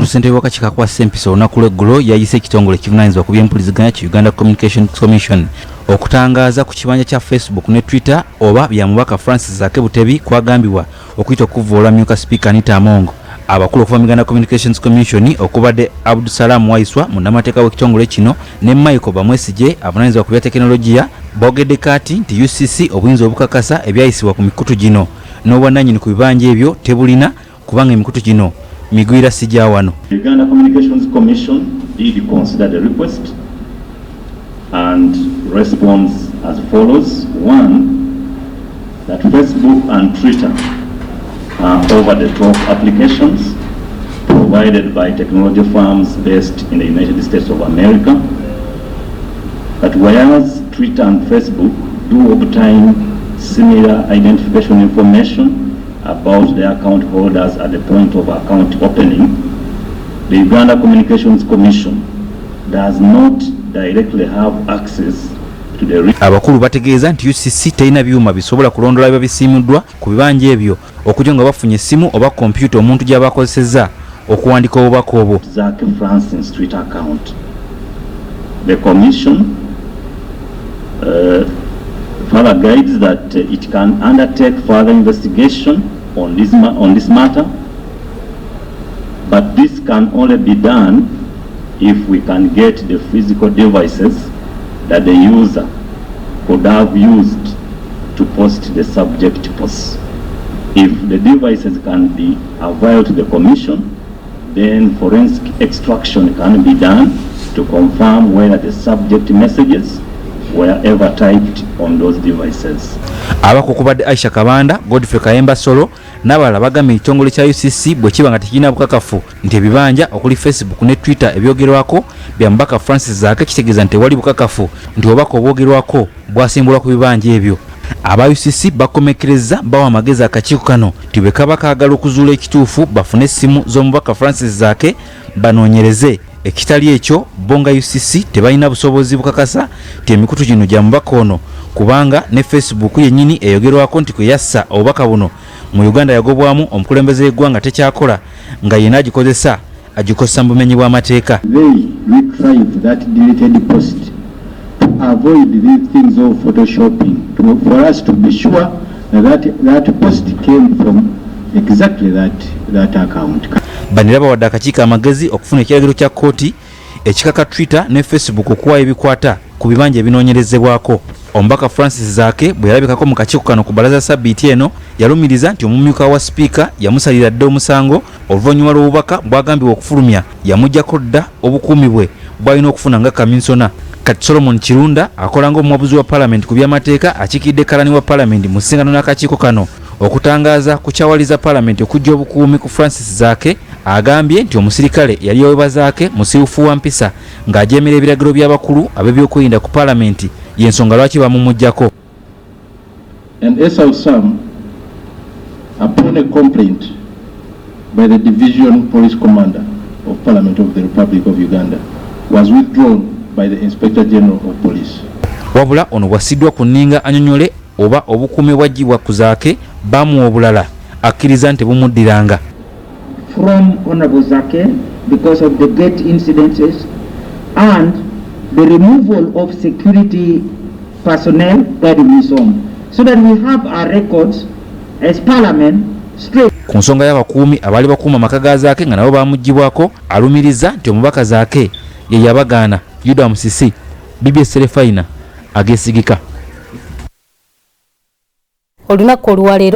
omukulu ssentebe w'akakiiko kwa Sempisa olunaku lw'eggulo yayise ekitongole ekivunaanyizibwa ku by'empuliziganya ki Uganda Communications Commission okutangaaza ku kibanja kya Facebook ne Twitter oba bya mubaka Francis Zaake Butebi kwagambibwa okuyita okuvvoola myuka Sipiika Anita Amongo. Abakulu okuva mu Uganda Communications Commission okubadde Abdusalam Waiswa munnamateeka w'ekitongole kino ne Michael Bamwesige avunaanyizibwa ku bya tekinologiya boogedde kati nti UCC obuyinza obukakasa ebyayisibwa ku mikutu gino n'obwannannyini ku bibanja ebyo tebulina kubanga emikutu gino migwira sijja wano. The Uganda Communications Commission did consider the request and responds as follows. One, that Facebook and Twitter are over-the-top applications provided by technology firms based in the United States of America. But whereas Twitter and Facebook do obtain similar identification information about their account holders at the point of account opening, the Uganda Communications Commission does not directly have access to the abakulu bategeeza nti UCC terina byuma bisobola kulondola biba bisiimuddwa ku bibanja ebyo okujja nga bafunye essimu oba kompyuta omuntu gy'abakozesezza okuwandika obubaka obwo. Zaake Francis Twitter account. The Commission further guides that it can undertake further investigation on this matter, but this can only be done if we can get the physical devices that the user could have used to post the subject post. If the devices can be available to the Commission, then forensic extraction can be done to confirm whether the subject messages were ever typed on those devices. Abako kubadde Aisha Kabanda, Godfrey Kayemba Solo n'abalala bagambye ekitongole kya UCC bwe kiba nga tekirina bukakafu nti ebibanja okuli Facebook ne Twitter ebyogerwako bya mubaka Francis Zaake kitegeeza nti wali bukakafu nti obubaka obwogerwako bwasimbulwa ku bibanja ebyo. Aba UCC bakomekereza bawa amagezi akakiiko kano nti bwe kaba kaagala okuzuula ekituufu bafune essimu z'omubaka Francis Zaake banoonyereze. Ekitali ekyo bonga UCC tebalina busobozi bukakasa nti emikutu gino gya mubaka ono kubanga ne Facebook yennyini eyogerwako nti kwe yassa obubaka buno mu Uganda yagobwamu omukulembeze w'eggwanga tekyakola nga yena agikozesa agikozesa mu bumenyi bw'amateeka. They retrieve that deleted post to avoid these things of photoshopping for us to be sure that post came from exactly that account. Baniraba wadde akakiiko amagezi okufuna ekiragiro kya kkooti ekikaka Twitter ne Facebook okuwaayo ebikwata ku bibanja ebinoonyerezebwako. Omubaka Francis Zaake bwe yalabikako mu kakiiko kano ku balaza sabbiiti eno yalumiriza nti omumyuka wa sipiika yamusalira dda omusango oluvannyuma lw'obubaka bwagambibwa okufulumya yamuggyako dda obukuumi bwe bw'alina okufuna nga kaminsona. Kati Solomon Kirunda akola ng'omuwabuzi wa Paalamenti ku by'amateeka akiikidde kalani wa Paalamenti mu ssingano n'akakiiko kano okutangaaza kukyawaliza Paalamenti okujja obukuumi ku Francis Zaake. Agambye nti omusirikale yali owe Zaake musiiwufu wa mpisa ng'ajeemera ebiragiro by'abakulu ab'ebyokwerinda ku Paalamenti y'ensonga lwaki bamumuggyako. And SAUSAM, upon a complaint by the Division Police Commander of Parliament of the Republic of Uganda, was withdrawn by the Inspector General of Police. Wabula ono bwasiddwa ku nninga anyonyole oba obukuumi bwaggyibwa ku Zaake bamuwa obulala akkiriza nti bumuddiranga. From Honorable Zaake because of the gate incidences and the removal of security personnel guarding his home, so that we have our records as Parliament straight. Ku nsonga y'abakuumi abaali bakuuma amaka ga Zaake nga nabo bamuggyibwako alumiriza nti omubaka Zaake ye yabagaana. Yuda Musisi, BBSKATI, Ageesigika. Olunaku olwaleero